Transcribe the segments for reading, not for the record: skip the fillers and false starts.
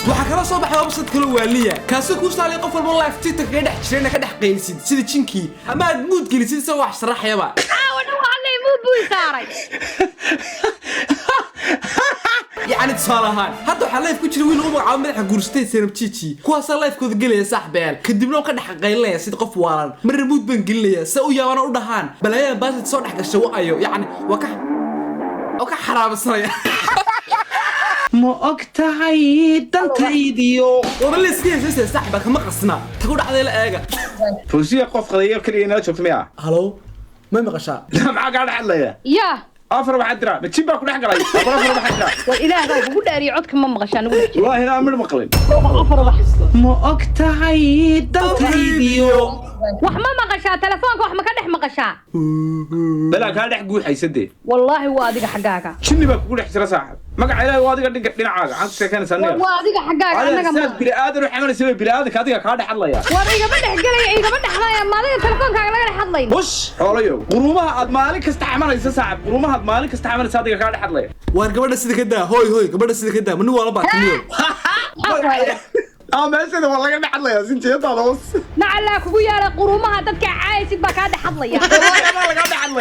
waxa kala soo baxay website kale waaliya kaasoo ku saalay qof walba live tiktok ka dhex jireen ka dhex qeynsid sida jinkii ama aad mood gelisid soo wax sharaxayaba wana waxay mood buu saaray يعني تصالحان هذا حلايف كل شيء وين هم عم مدح جورستي سيرب تشيتشي كواس لايف كود قليا صاحبي كدبنا وكان حقين لي سيد قف وارن مر مود بن قليا سو يا وانا ودهان بلايا باس تصور حق الشو ايو يعني وك حرام الصراحه ما أقطعي دنتيديو والله سياسة صاحبك ما قصنا تقول على الآجا فوزية قف قضية كلينا شفت مياه هلو ما مقشع لا معك على حلية يا أفر محدرة بتشبع كل حاجة راي أفر محدرة والإله ذا بقول أري عودك ما مغشان والله هنا أمر مقلين أفر بحس ما أقطعي دنتيديو وحما مغشا تلفونك وحما كدح مغشا بلا كان يحكوا حيسدي والله وادق حقاك شنو بقول حسرة صاحب ما قاعد عليه وادق دين عاقة عاد سكان سنة وادق حقاك أنا أستاذ بلا آدم وحمل يسوي بلا آدم كذا كان حلا يا وادق بدح قلي إيه بدح حلا ما ذي تلفونك على حد لين وش حوليو قرومها مالك استعمل يسوي صاحب قرومها مالك استعمل صادق كان حلا يا وقبل السيد كده هوي قبل السيد كده منو ولا بعد ما أنسى والله كان حلا يا زين تيجي طالوس نعلق ويا قرومها تدك عايز بكاد حد لين والله كان حلا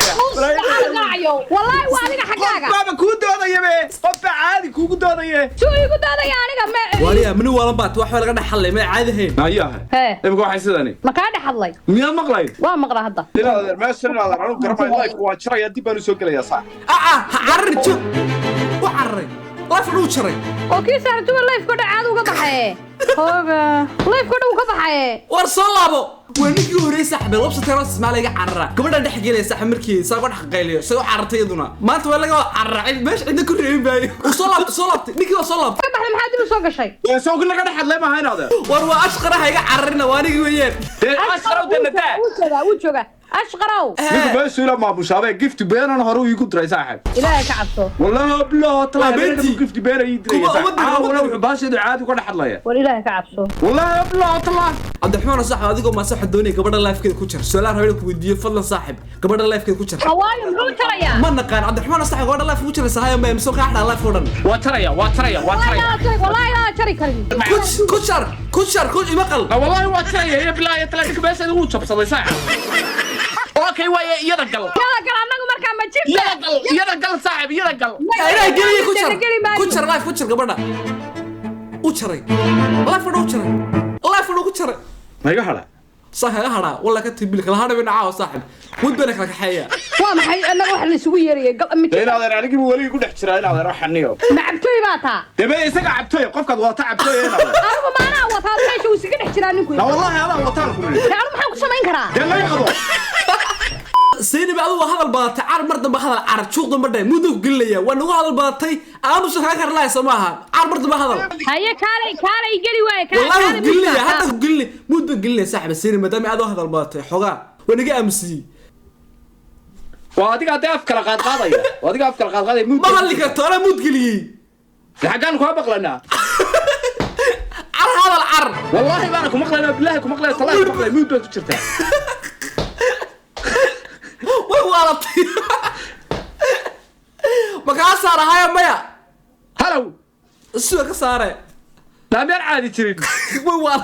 يا والله وادق حقاك بابا كود هذا يبي قف عادي كود هذا يبي شو يقول هذا يعني واريا منو ولا بعد واحد ولا قد حل ما عاد هين أيها ها يبغى حيسدني ما كاد حد لين مين مقلين ومقرا هذا لا ما سنة هذا أنا قرب اللايف وأشري يدي بنسوق لي يا صاح عرر شو وعرر لا فلوس شري اوكي سارتو لايف كود عاد uga baxay hooga لايف كود uga baxay war soo laabo wanigii hore saxbay lobsa taras ma laga carra gabadha dhex gelay sax markii saaqo dhex qayliyo soo carartayaduna maanta waa laga carracay meesh cid ku reebay baayo soo laabtay ninkii soo laabtay ka baxay maxaa dib soo gashay soo kuna ka dhaxad leema hayna hada war waa ashqara hayga carrina waanigi weeyeen ashqara wadana وجوga ashqaraw ninka meesha ma bushaabay gift beenan hore uu igu diray saaxib ilaahay ka cabso wallahi bilaa talaa gift beena ii diray wallahi baashadu caadi ku dhaxadlaya war ilaahay ka cabso wallahi bilaa talaa cabdiraxmaan saaxib adigu ma sax doonay gabadha live-keeda ku jir su'aalaha rabay ku weydiiyo fadlan saaxib gabadha live-keeda ku jir hawaayo muxuu taraya ma naqaan cabdiraxmaan saaxib gabadha live ku jir sahayo ma imso ka xadha live oo dhan waa taraya wallahi la tari karin ku shar imaqal wallahi waa taraya bilaa talaa ninka meesha uu jabsaday saaxib اوكي ويا يلا قل anagu marka ma jirto يلا قل صاحب يلا قل انا قلي كشر لايف كشر قبلنا وشري لايف ku jiray ما يحلا صح هذا والله كتب لك هذا من عاو صاحب ودنك لك حياه waa maxay anagu wax la isugu yeeriyay ina adeer anigu wali ku dhex jiraa ina adeer waxaniyo macabtooy baa taa debe isaga cabtooy qofkaad wata cabtooy ina anigu maana wataa meesha uu isaga dhex jiraa ninku la wallahi hada wataan ku leeyahay anigu maxaan ku samayn karaa dee la yaqado سيني بعض هذا الباطي عار مرد بهذا العار شو ضم بدي مو ذوق قليا ونقول هذا الباطي أنا شو هكر لا يسمعها عار مرد بهذا هيا كاري يقلي ويا والله قليا هذا قلي مو ذوق قليا ساحب السيني مدام هذا الباطي حقا ونجي أمسي واديك أدي أفكر قاضية واديك أفكر قاضية ما قال لك ترى مو تقلي حقان كوا بقلنا عار هذا العار والله ما أنكم مقلنا بالله كم مقلنا طلع مقلنا مو بس تشرتها والله ما كان صار هاي مايا هلو السوق صار لا مين عادي تريد والله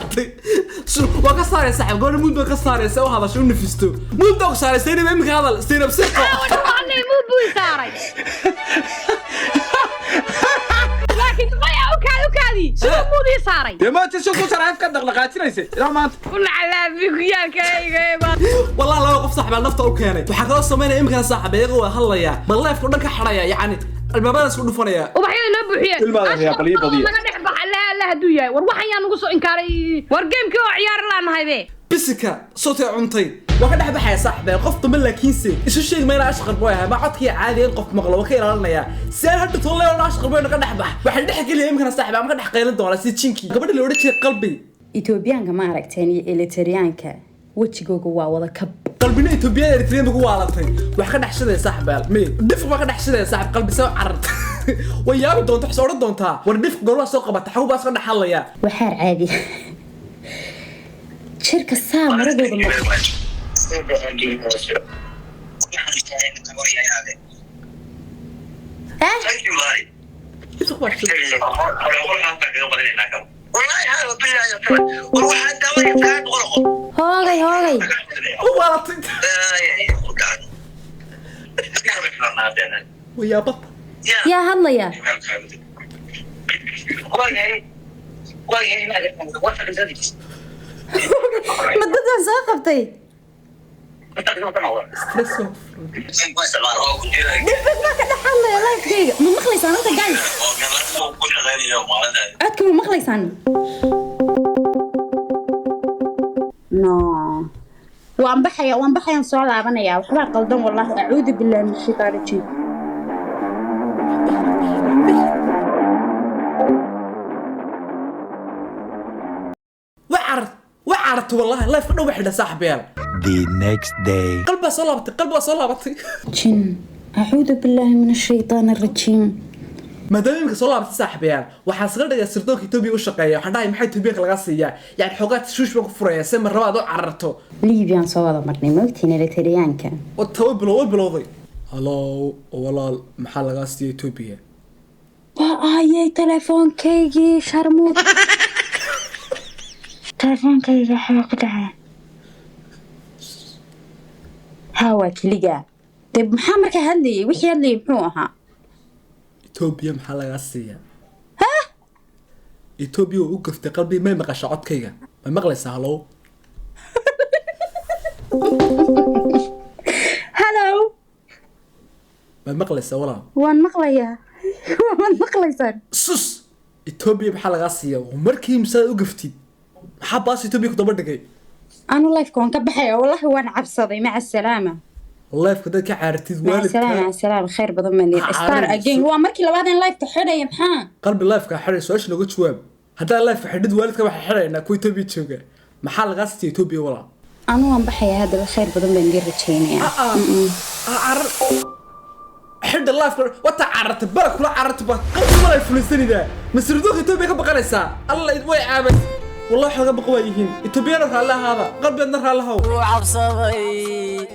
شو وقع صار يا صاحب قول مو دوك صار يا سو هذا شو نفستو مو دوك صار سيني ما هذا سيني بسقه والله مو بوي صاري لكن ضيع وكالي شو مو دي صاري يا ما تشوفوا ترى هيك دغلقات ليس لا ما كل على بيك يا كاي والله لا وقف صاحب على نفطه وكانت وحا كلو سمينا يمكن صاحب يقوا هليا بل لايف كودن كخريا يعني البابا اسكو دفنيا وبحيد لو بخيا الماده يا قليل بضيع ما دخبح لا هدو ياي war waxan yaa nagu soo inkaaray war gameka oo ciyaar laanahay be bisika sootay cuntay waxa dhaxbaxay saaxbay qofta ma laakiinse isu sheeg meena ashqar booyaha ma codkii caadi in qof maqlo waxa ilaalinaya saan hadda toolay oo ashqar booyna ka dhaxbax waxa dhex galiyay imkan saaxbay ama ka dhex qeylin doona si jinki gabadha la oran jiray qalbi Etoobiyaanka ma aragteen iyo Eritreanka wajigooga waa wada kab qalbina Etoobiyaanka Eritreanka ugu waalatay wax ka dhaxshaday saaxbay mee dif ma ka dhaxshaday saaxb qalbi soo carad وياي دونت حسورة دونتها ورديف قروا سوق بات حقوق بس قد حليا وحار عادي شركة سام رجل hoogay hoogay وارطي ويا بط yaa hadlaya ma dadaan soo qabtay ستريس dibad maa ka dhex hadlaya lifekayga ma maqlaysaan horta guys codka ma maqlaysaan no waan baxayaan soo laabanaya waxbaa qaldan wallahi acuudu billahi min shaytaani rajiim وعرت والله لايف كله وحده صاحبي يلا The next day. قلبها صلابتي jin acuudu billahi min ashaytaani arajiim ما دام يمكن صلابتي صاحبي يلا waxaan sagal dhigaa sirdoonka Itoobiya u shaqeeya waxaan dhahay maxay Itoobiya laga siiyaa yani xogaad shuush baan ku furaya si mar rabaad u cararto liibiyaan soo wada marnay mogtiin elitariyaanka oo bilowday hello walaal maxaa laga siiyay Itoobiya waa ayay telefoonkaygii sharmuud telefonkayga waxaa ku dhacay hawa keliga dib maxaa markaa hadlayay wixii hadlayay muxuu ahaa Itoobiya maxaa laga siiyaa Itoobiya u gaftay qalbi ma maqasho codkayga ma maqlaysaa hello hello ma maqlaysaa walaal waan maqlayaa waan maqlaysaan sus Itoobiya maxaa laga siiyaa markii imsaad u gaftid maxaa baas Itoobiya ku daba dhigay anu lifeka waan ka baxaya wallahi waan cabsaday maca salaama life kada ka caartid maca waalidka salaama khayr badan ma niir star again waa markii labaad in lifeka xidhaya maxaa qalbi life ka xidhay su'aasha lagu jawaab hadaa life xidhid waalidka waxa xidhayna ku Itoobiya jooga maxaa laga siiyay Itoobiya walaal anu waan baxaya hadda khayr badan baan dir rajaynaya حد الله يفكر وتعرت بالك ولا عرت بالك قبل ما الفلسطيني ذا مسردوك إثيوبيا كبقريسا الله يدوي عابس والله حاجة بقويين إثيوبيا نرى الله هذا قلبي نرى الله هو وعبصبي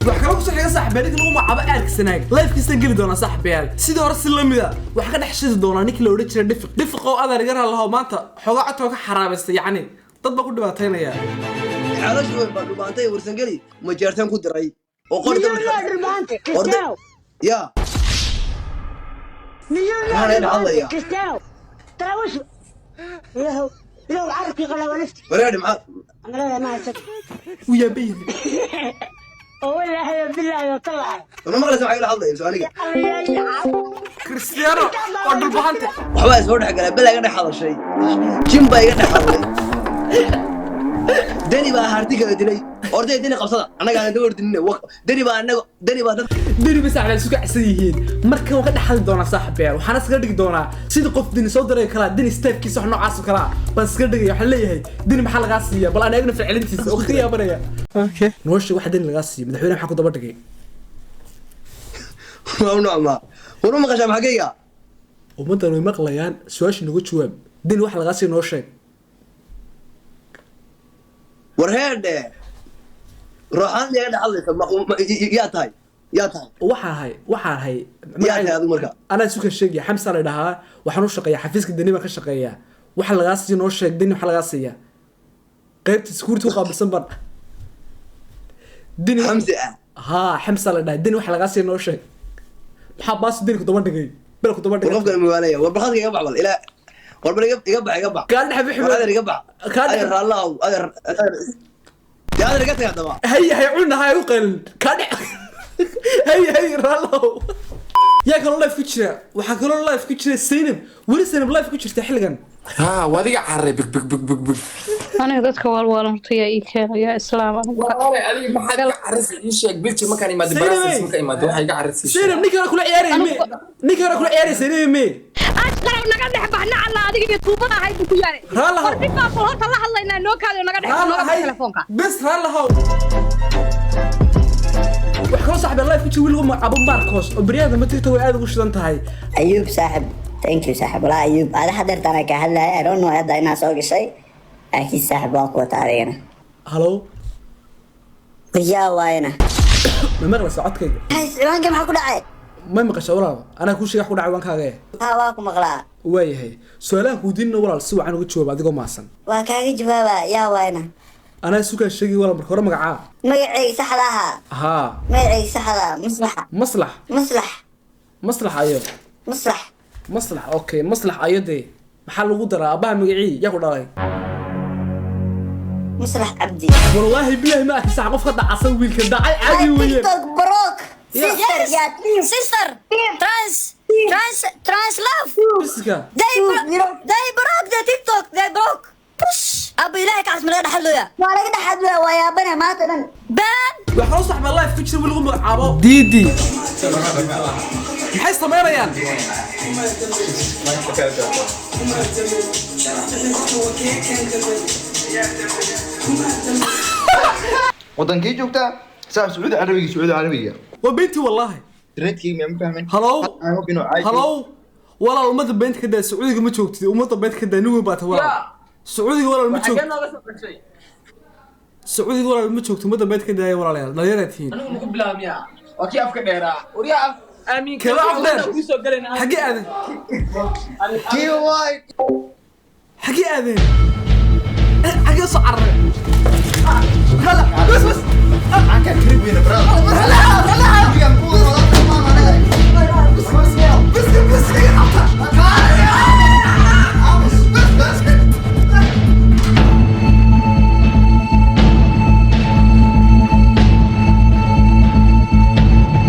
وحكاوك شو حاجة صاحبي هذيك الأمة عبا أرك سناك لايف كيسان قلي دونا صاحبي هذا سيدي ورس اللمي ذا وحكا نحشيز دونا نيك لو ريتش دفق أو أذا رجال الله ما أنت حاجة عطوك حرابس يعني تطبق كل باتين يا على شو بانتي ورسنجلي ما جرتهم كدري وقرد يا أنا الله يا كستاو ترى وش لو عرفي غلا ولفتي وريني معاك أنا ما أسك ويا بيه والله بالله طلع أنا ما لازم أقول الله سؤالك كريستيانو قدر بانتي وحبايس ورد حق بلا قد حاضر شيء جيمبا قد حاضر دني بقى هارتيك دلي أردي دني قبصة أنا قاعد أدور دني بقى أنا دني بقى دني بس على سوق عسيين مركب وقد حل دونا صاحبي وحنا سقدق دونا سيد قف دني صدر كلا دني ستيف كيس وحنا عاصو كلا بس سقدق يحليه دني محل غاسية بل أنا أجنب في علنتي أوكي يا بريا أوكي نوش واحد دني الغاسية مدحونا حكوا دبرتكي ممنوع ما ورو ما قشام حقيقة ومنت لو مقليان سواش نقول شواب دني واحد الغاسية نوشك ورهاد روحان لي أنا حلي يا تاي waxaa hay yaa tahay adigu marka ana isu ka sheegay xamsa la dhahaa waxaan u shaqeeyaa xafiiska daniba ka shaqeeyaa waxa laga sii noo sheeg dani waxa laga siiyaa qaybta security u qaabilsan bar dani xamsa ha xamsa la dhahaa dani waxa laga sii noo sheeg maxaa baas dani ku daba dhigay bal ku daba dhigay qofka magaalaya war barxadka iga baxbal ila war bal iga bax kaan dhaxbi war adeer iga bax kaan raallahu adeer يا أنا رجعت يا دماغ هي عنا هاي وقل كان هي رالو يا كانوا لايف كتير وحكوا لايف كتير سينب ولسه لايف كتير تحلقن ها وادي عري بك بك بك بك بك aniga dadka walwalantaya ii keenaya islaam والله علي ما حد عرس ايش بيتي ما كان يمد براس ما كان يمد waxay ga carisay سينب نيكا كل عياري مي نيكا كل عياري سينب مي ashkara naga dhex baxna alla adiga iyo tuubada ahayd ku yaare raallo horta horta la hadlaynaa noo kaado naga dhex baxna telefoonka بس رالو وحكوا صاحب اللايف كتير ويلهم ابو ماركوس وبرياده ما تيتو aad ugu shidan tahay أيوب صاحب thank you صاحب والله أيوب هذا حضرت أنا كهلا I don't know هذا الناس أوقي شيء أكيد صاحب أقوى تاريخنا هلو ويا واينا ما مغلس عدكيga هاي وين كم حكوا دعي ما مقشة ولا أنا كل شيء أحكي عن كذا ها واكم مغلا waayahay su'aalaha kuudinna walaal si wacan uga jawaab adigoo maasan waa kaaga jawaaba yaa waayna anaa sukaa sheegi walaal marka hore magacaa magacayga saxda ahaa haa magacayga saxda maslaxa maslax maslax maslax ayo maslax maslax okay maslax ayo dee maxaa lagu daraa aabbaha magacii yaa ku dhalay maslax cabdi wallaahi bilaahi ma arkisa qof ka dhacasan wiilka dhacay caadi weeye tiktok broke Yeah. sister trans love biska they broke the tiktok they broke aba ilaahay kaas malaga dhaxalooya waa laga dhaxalooya waa yaabana maanta dhan baan waxaa u saxba live ku jira wiil lagu magacaabo diidi maxay sameynayaan wadankii joogtaa saa sacuudi carabiga وبنتي والله تريدكي ما فاهمين هلو هلو والله وما بنت كده سعودي ما جوجتي وما بنت كده نوي بات والله سعودي والله ما جوجت سعودي والله ما جوجت وما بنت كده والله لا دليرتين انا نقول بلا ميا وكيف كديرا وريا امين كلا عبدين حقي اذن كي واي حقي اذن حقي صعر